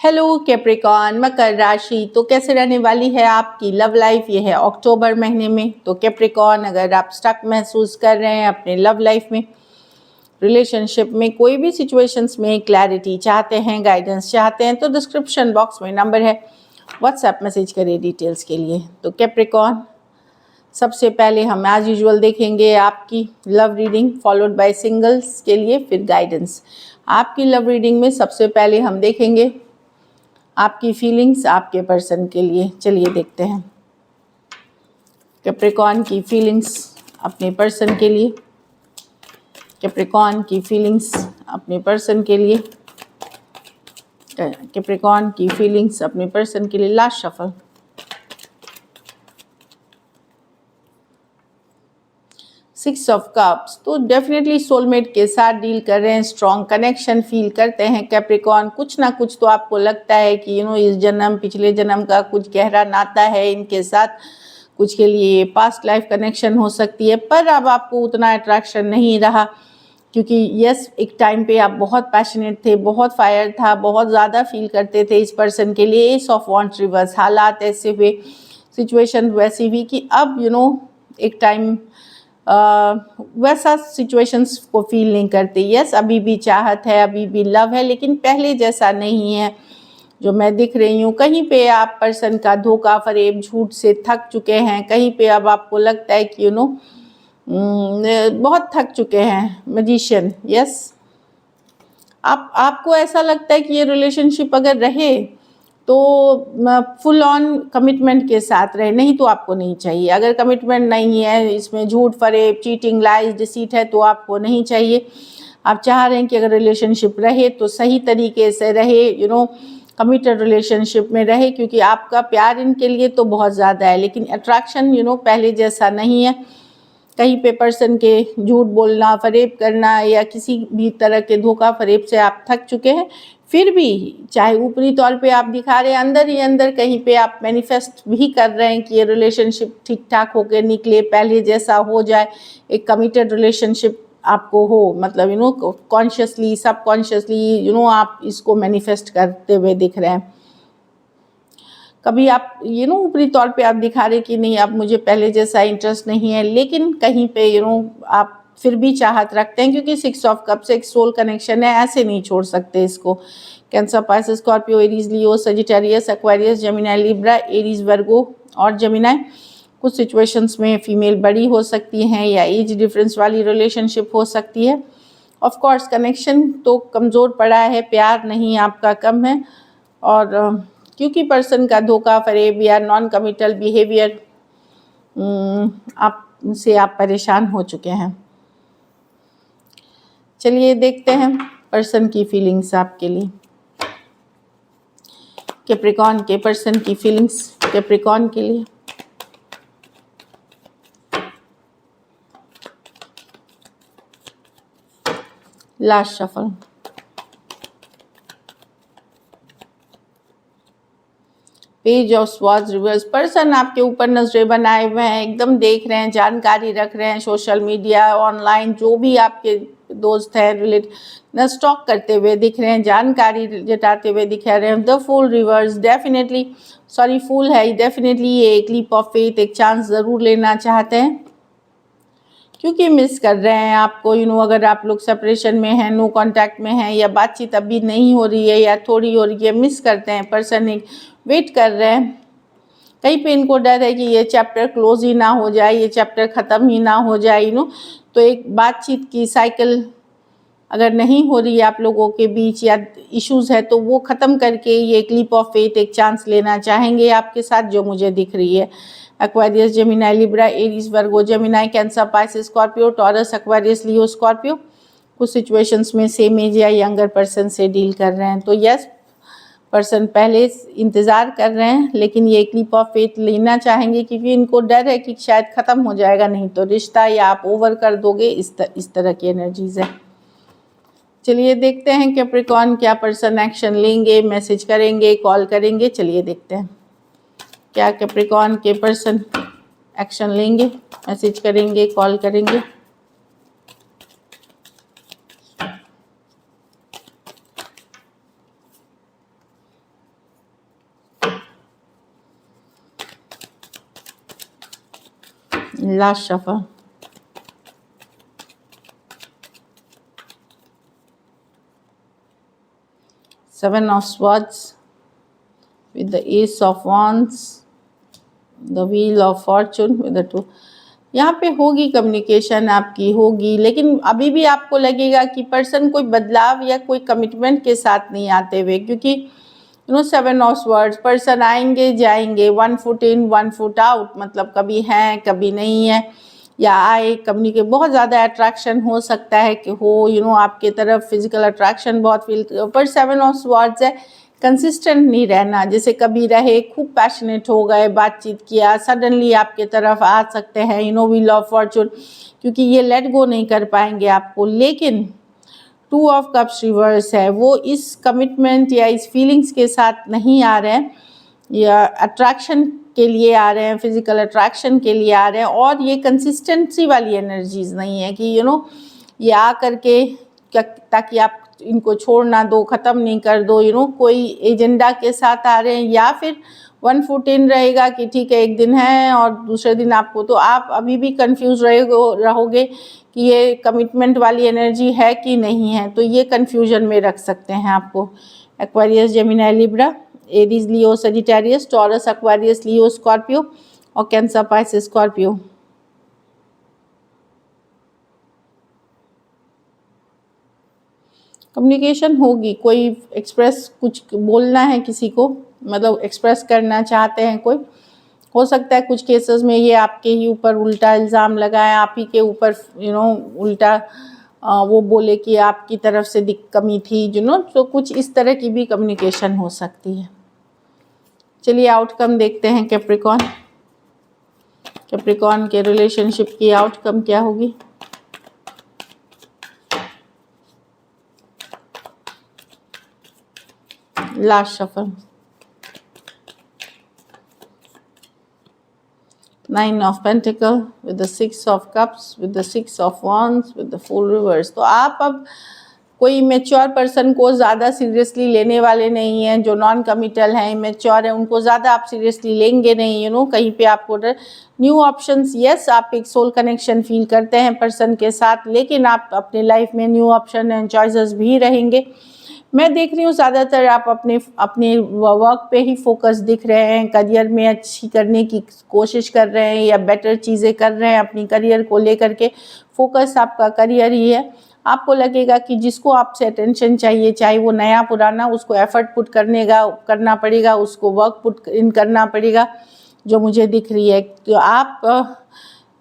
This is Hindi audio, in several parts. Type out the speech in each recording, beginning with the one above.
हेलो कैप्रिकॉन, मकर राशि तो कैसे रहने वाली है आपकी लव लाइफ। ये है अक्टूबर महीने में। तो कैप्रिकॉन, अगर आप स्टक महसूस कर रहे हैं अपने लव लाइफ में, रिलेशनशिप में, कोई भी सिचुएशंस में क्लैरिटी चाहते हैं, गाइडेंस चाहते हैं, तो डिस्क्रिप्शन बॉक्स में नंबर है, व्हाट्सएप मैसेज करिए डिटेल्स के लिए। तो कैप्रिकॉन, सबसे पहले हम एज यूजुअल देखेंगे आपकी love reading, followed by singles के लिए फिर गाइडेंस। आपकी लव रीडिंग में सबसे पहले हम देखेंगे आपकी फीलिंग्स आपके पर्सन के लिए। चलिए देखते हैं कैप्रिकॉन की फीलिंग्स अपने पर्सन के लिए। कैप्रिकॉन की फीलिंग्स अपने पर्सन के लिए। कैप्रिकॉन की फीलिंग्स अपने पर्सन के लिए। Last shuffle. Six of cups, तो डेफिनेटली सोलमेट के साथ डील कर रहे हैं, स्ट्रॉन्ग कनेक्शन फील करते हैं कैप्रिकॉन। कुछ ना कुछ तो आपको लगता है कि इस जन्म पिछले जन्म का कुछ गहरा नाता है इनके साथ। कुछ के लिए पास्ट लाइफ कनेक्शन हो सकती है, पर अब आपको उतना अट्रैक्शन नहीं रहा, क्योंकि यस एक टाइम पे आप बहुत पैशनेट थे, बहुत फायर था, बहुत ज़्यादा फील करते थे इस पर्सन के लिए। एस ऑफ वॉन्ट्स रिवर्स, हालात ऐसे हुए, सिचुएशन वैसी हुई कि अब एक टाइम वैसा सिचुएशंस को फील नहीं करते। यस अभी भी चाहत है, अभी भी लव है, लेकिन पहले जैसा नहीं है जो मैं दिख रही हूँ। कहीं पे आप पर्सन का धोखा फरेब झूठ से थक चुके हैं। कहीं पे अब आपको लगता है कि बहुत थक चुके हैं। मैजिशियन, यस आपको ऐसा लगता है कि ये रिलेशनशिप अगर रहे तो फुल ऑन कमिटमेंट के साथ रहे, नहीं तो आपको नहीं चाहिए। अगर कमिटमेंट नहीं है, इसमें झूठ फरेब चीटिंग लाइज डिसीट है, तो आपको नहीं चाहिए। आप चाह रहे हैं कि अगर रिलेशनशिप रहे तो सही तरीके से रहे, कमिटेड रिलेशनशिप में रहे, क्योंकि आपका प्यार इनके लिए तो बहुत ज़्यादा है, लेकिन अट्रैक्शन पहले जैसा नहीं है। कहीं पे पर्सन के झूठ बोलना, फरेब करना या किसी भी तरह के धोखा फरेब से आप थक चुके हैं। फिर भी चाहे ऊपरी तौर पे आप दिखा रहे हैं, अंदर ही अंदर कहीं पे आप मैनिफेस्ट भी कर रहे हैं कि ये रिलेशनशिप ठीक ठाक होकर निकले, पहले जैसा हो जाए, एक कमिटेड रिलेशनशिप आपको हो। मतलब कॉन्शियसली सबकॉन्शियसली आप इसको मैनिफेस्ट करते हुए दिख रहे हैं। कभी आप ऊपरी तौर पे आप दिखा रहे कि नहीं, अब मुझे पहले जैसा इंटरेस्ट नहीं है, लेकिन कहीं पे आप फिर भी चाहत रखते हैं, क्योंकि सिक्स ऑफ कप से एक सोल कनेक्शन है, ऐसे नहीं छोड़ सकते इसको। Cancer, Pisces, Scorpio, Aries, Leo, Sagittarius, Aquarius, Gemini, Libra, Aries, Virgo और जेमिनाई। कुछ सिचुएशंस में फीमेल बड़ी हो सकती हैं या एज डिफरेंस वाली रिलेशनशिप हो सकती है। ऑफ कोर्स कनेक्शन तो कमज़ोर पड़ा है, प्यार नहीं आपका कम है, और क्योंकि पर्सन का धोखा फरेब या नॉन कमिटल बिहेवियर आप परेशान हो चुके हैं। चलिए देखते हैं पर्सन की फीलिंग्स आपके लिए। कैप्रिकॉन के पर्सन की फीलिंग्स कैप्रिकॉन के लिए। Last shuffle. Page of swords reverse. Person आपके ऊपर नजरें बनाए हुए हैं, एकदम देख रहे हैं, जानकारी रख रहे हैं, सोशल मीडिया ऑनलाइन जो भी आपके दोस्त हैं रिलेट न स्टॉक करते हुए दिख रहे हैं, जानकारी जताते हुए दिखा रहे हैं। द फूल रिवर्स, डेफिनेटली फूल है, डेफिनेटली ये एक लीप ऑफ फेथ, एक चांस ज़रूर लेना चाहते हैं, क्योंकि मिस कर रहे हैं आपको। अगर आप लोग सेपरेशन में हैं, नो कांटेक्ट में हैं, या बातचीत अभी नहीं हो रही है या थोड़ी हो रही है, मिस करते हैं। पर्सन एक वेट कर रहे हैं, कहीं पे इनको डर है कि ये चैप्टर क्लोज ही ना हो जाए, ये चैप्टर ख़त्म ही ना हो जाए। तो एक बातचीत की साइकिल अगर नहीं हो रही है आप लोगों के बीच, या इश्यूज़ है, तो वो ख़त्म करके ये एक लीप ऑफ फेथ, एक चांस लेना चाहेंगे आपके साथ, जो मुझे दिख रही है। Aquarius, Gemini, Libra, Aries, Virgo, Gemini, Cancer, Pisces, Scorpio, Taurus, Aquarius, Leo, Scorpio. कुछ सिचुएशंस में सेम एज या यंगर पर्सन से डील कर रहे हैं। तो यस पर्सन पहले इंतज़ार कर रहे हैं, लेकिन ये एक लीप ऑफ फेथ लेना चाहेंगे, क्योंकि इनको डर है कि शायद ख़त्म हो जाएगा, नहीं तो रिश्ता, या आप ओवर कर दोगे, इस तरह की एनर्जीज है। चलिए देखते हैं कैप्रिकॉन क्या पर्सन एक्शन लेंगे, मैसेज करेंगे, कॉल करेंगे। चलिए देखते हैं क्या कैप्रिकॉन के पर्सन एक्शन लेंगे, मैसेज करेंगे, कॉल करेंगे। Last shuffle. Seven of Swords with the Ace of Wands, the Wheel of Fortune with the Two। यहाँ पे होगी कम्युनिकेशन आपकी होगी, लेकिन अभी भी आपको लगेगा कि पर्सन कोई बदलाव या कोई कमिटमेंट के साथ नहीं आते हुए, क्योंकि सेवन ऑफ स्वर्ड्स, पर्सन आएंगे जाएंगे, 1 फुट इन 1 फुट आउट, मतलब कभी हैं कभी नहीं है, या आए कम्युनिकेट, बहुत ज़्यादा अट्रैक्शन हो सकता है कि हो आपके तरफ फिजिकल अट्रैक्शन बहुत फील, पर 7 ऑफ स्वर्ड्स है कंसिस्टेंट नहीं रहना, जैसे कभी रहे खूब पैशनेट हो गए, बातचीत किया, सडनली आपके तरफ आ सकते हैं व्हील ऑफ फॉर्चून, क्योंकि ये लेट गो नहीं कर पाएंगे आपको। लेकिन 2 ऑफ कप्स रिवर्स है, वो इस कमिटमेंट या इस फीलिंग्स के साथ नहीं आ रहे हैं, या अट्रैक्शन के लिए आ रहे हैं, फिजिकल अट्रैक्शन के लिए आ रहे हैं, और ये कंसिस्टेंसी वाली एनर्जीज नहीं है कि ये आ करके ताकि आप इनको छोड़ ना दो, ख़त्म नहीं कर दो, कोई एजेंडा के साथ आ रहे हैं, या फिर 1 फुट इन रहेगा कि ठीक है एक दिन है और दूसरे दिन आपको, तो आप अभी भी कंफ्यूज रहोगे कि ये कमिटमेंट वाली एनर्जी है कि नहीं है, तो ये कंफ्यूजन में रख सकते हैं आपको। Aquarius, Gemini, Libra, Aries, Leo, Sagittarius, taurus, Aquarius, Leo, Scorpio और कैंसर, पाइसेस, स्कॉर्पियो। कम्युनिकेशन होगी, कोई एक्सप्रेस कुछ बोलना है किसी को, मतलब एक्सप्रेस करना चाहते हैं कोई, हो सकता है कुछ केसेस में ये आपके ही ऊपर उल्टा इल्ज़ाम लगाए, आप ही के ऊपर उल्टा वो बोले कि आपकी तरफ से कमी थी, तो कुछ इस तरह की भी कम्युनिकेशन हो सकती है। चलिए आउटकम देखते हैं कैप्रिकॉर्न के रिलेशनशिप की आउटकम क्या होगी। Last shuffle, 9 of Pentacle with the 6 of Cups with the 6 of Wands with the Fool reverse। तो आप अब कोई मैच्योर पर्सन को ज़्यादा सीरियसली लेने वाले नहीं हैं, जो नॉन कमिटल हैं, मैच्योर हैं, उनको ज़्यादा आप सीरियसली लेंगे नहीं, कहीं पे आपको न्यू ऑप्शंस, यस आप एक सोल कनेक्शन फील करते हैं पर्सन के साथ, लेकिन आप अपने लाइफ में न्यू ऑप्शन एंड चॉइसेस भी रहेंगे। मैं देख रही हूँ ज़्यादातर आप अपने वर्क पे ही फोकस दिख रहे हैं, करियर में अच्छी करने की कोशिश कर रहे हैं या बेटर चीज़ें कर रहे हैं, अपनी करियर को लेकर के फोकस आपका करियर ही है। आपको लगेगा कि जिसको आपसे अटेंशन चाहिए, चाहे वो नया पुराना, उसको एफर्ट पुट करना पड़ेगा, उसको वर्क पुट इन करना पड़ेगा, जो मुझे दिख रही है। तो आप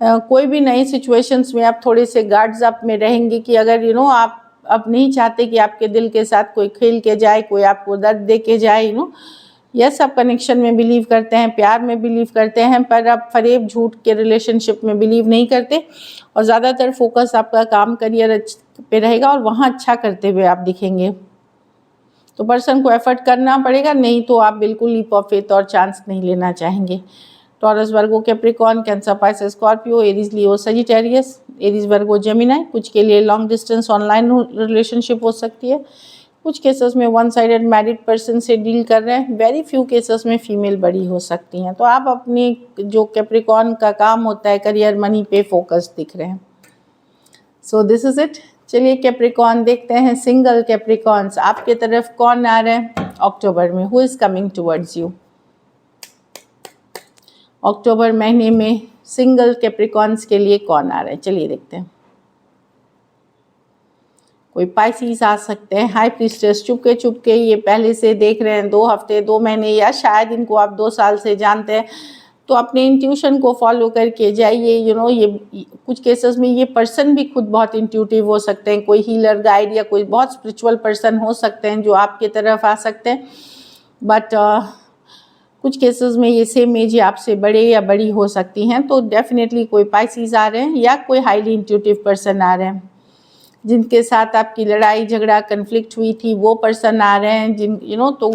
कोई भी नई सिचुएशंस में आप थोड़े से गार्ड्स अप में रहेंगे कि अगर आप अब नहीं चाहते कि आपके दिल के साथ कोई खेल के जाए, कोई आपको दर्द दे के जाए, यस आप कनेक्शन में बिलीव करते हैं, प्यार में बिलीव करते हैं, पर आप फरेब झूठ के रिलेशनशिप में बिलीव नहीं करते, और ज़्यादातर फोकस आपका काम करियर पे रहेगा और वहाँ अच्छा करते हुए आप दिखेंगे। तो पर्सन को एफर्ट करना पड़ेगा, नहीं तो आप बिल्कुल लीप ऑफ फेथ और चांस नहीं लेना चाहेंगे। Taurus, Virgo, Capricorn, Cancer, Pisces, Scorpio, Aries, Leo, Sagittarius, Aries, Virgo, Gemini, कुछ के लिए लॉन्ग डिस्टेंस ऑनलाइन रिलेशनशिप हो सकती है, कुछ केसेस में वन साइडेड मैरिड पर्सन से डील कर रहे हैं, वेरी फ्यू केसेस में फीमेल बड़ी हो सकती हैं। तो आप अपनी जो कैप्रिकॉर्न का काम होता है करियर मनी पे फोकस दिख रहे हैं। So this is it. चलिए कैप्रिकॉर्न देखते हैं, सिंगल कैप्रिकॉर्न्स आपके तरफ कौन आ रहे हैं अक्टूबर में, who is coming towards you. अक्टूबर महीने में सिंगल कैप्रिकॉर्न्स के लिए कौन आ रहा है, चलिए देखते हैं। कोई पाइसिस आ सकते हैं, हाई प्रीस्टेस, चुपके ये पहले से देख रहे हैं 2 हफ्ते 2 महीने, या शायद इनको आप 2 साल से जानते हैं, तो अपने इंट्यूशन को फॉलो करके जाइए। ये कुछ केसेस में ये पर्सन भी खुद बहुत इंट्यूटिव हो सकते हैं, कोई हीलर, गाइड या कोई बहुत स्पिरिचुअल पर्सन हो सकते हैं जो आपके तरफ आ सकते हैं, बट कुछ केसेस में ये सेम एज आपसे बड़े या बड़ी हो सकती हैं। तो डेफिनेटली कोई पाइसिस आ रहे हैं या कोई हाईली इंट्यूटिव पर्सन आ रहे हैं, जिनके साथ आपकी लड़ाई झगड़ा कन्फ्लिक्ट हुई थी, वो पर्सन आ रहे हैं। तो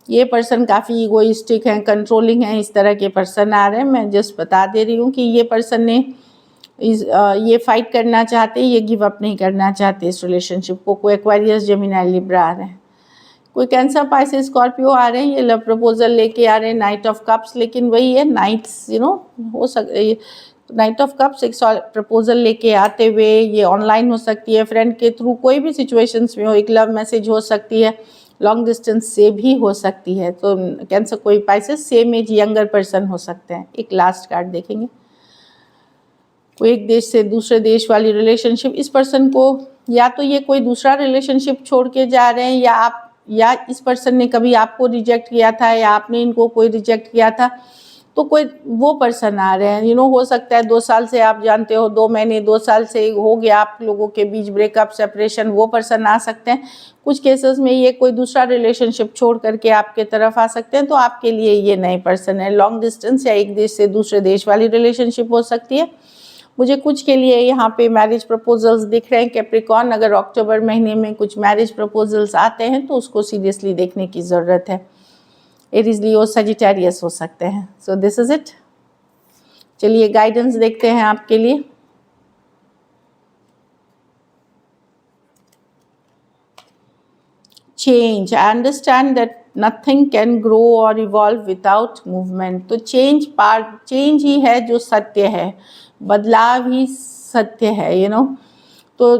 ये पर्सन काफ़ी ईगोइस्टिक हैं, कंट्रोलिंग हैं, इस तरह के पर्सन आ रहे हैं। मैं जस्ट बता दे रही हूँ कि ये पर्सन ने ये फाइट करना चाहते, ये गिव अप नहीं करना चाहते इस रिलेशनशिप को। कोई एक्वेरियस, जेमिनी, लिब्रा आ रहे हैं। कोई कैंसर, पाइसेस, स्कॉर्पियो आ रहे हैं, ये लव प्रपोजल लेके आ रहे हैं, नाइट ऑफ कप्स, लेकिन वही है नाइट्स, हो सकता नाइट ऑफ कप्स एक प्रपोजल लेके आते हुए, ये ऑनलाइन हो सकती है, फ्रेंड के थ्रू, कोई भी सिचुएशंस में हो, एक लव मैसेज हो सकती है, लॉन्ग डिस्टेंस से भी हो सकती है। तो कैंसर, कोई Pisces, same as younger person हो सकते हैं। एक लास्ट कार्ड देखेंगे, कोई एक देश से दूसरे देश वाली रिलेशनशिप, इस पर्सन को या तो ये कोई दूसरा रिलेशनशिप छोड़ के जा रहे हैं, या इस पर्सन ने कभी आपको रिजेक्ट किया था, या आपने इनको कोई रिजेक्ट किया था, तो कोई वो पर्सन आ रहे हैं। हो सकता है 2 साल से आप जानते हो, 2 महीने 2 साल से हो गया आप लोगों के बीच ब्रेकअप, सेपरेशन, वो पर्सन आ सकते हैं। कुछ केसेस में ये कोई दूसरा रिलेशनशिप छोड़ करके आपके तरफ आ सकते हैं, तो आपके लिए ये नए पर्सन है। लॉन्ग डिस्टेंस या एक देश से दूसरे देश वाली रिलेशनशिप हो सकती है। मुझे कुछ के लिए यहाँ पे मैरिज प्रपोजल्स दिख रहे हैं कैप्रिकॉर्न। अगर अक्टूबर महीने में कुछ मैरिज प्रपोजल्स आते हैं तो उसको सीरियसली देखने की ज़रूरत है। एरीज, लियो, सजिटेरियस हो सकते हैं। So this is it. चलिए गाइडेंस देखते हैं आपके लिए। Change, I understand that nothing can grow और इवॉल्व विदाउट मूवमेंट। तो चेंज ही है जो सत्य है, बदलाव ही सत्य है। तो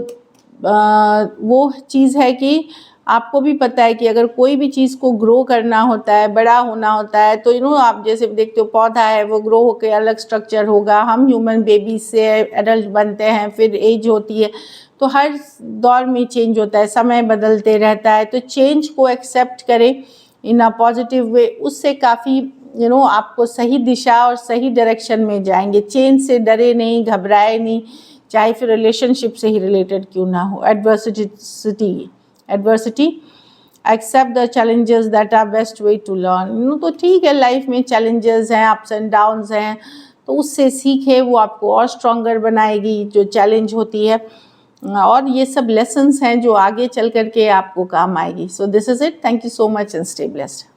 वो चीज़ है कि आपको भी पता है कि अगर कोई भी चीज़ को ग्रो करना होता है, बड़ा होना होता है, तो आप जैसे देखते हो पौधा है, वो ग्रो होकर अलग स्ट्रक्चर होगा। हम ह्यूमन बेबी से एडल्ट बनते हैं, फिर एज होती है, तो हर दौर में चेंज होता है, समय बदलते रहता है। तो चेंज को एक्सेप्ट करें इन अ पॉजिटिव वे, उससे काफ़ी आपको सही दिशा और सही डायरेक्शन में जाएंगे। चेंज से डरे नहीं, घबराए नहीं, चाहे फिर रिलेशनशिप से ही रिलेटेड क्यों ना हो। Adversity, accept the challenges that are best way to learn. तो ठीक है, लाइफ में चैलेंजेस हैं, अप्स एंड डाउन्स हैं, तो उससे सीखे, वो आपको और स्ट्रॉन्गर बनाएगी जो चैलेंज होती है। और ये सब लेसन्स हैं जो आगे चल करके आपको काम आएगी। So this is it. Thank you so much and stay blessed.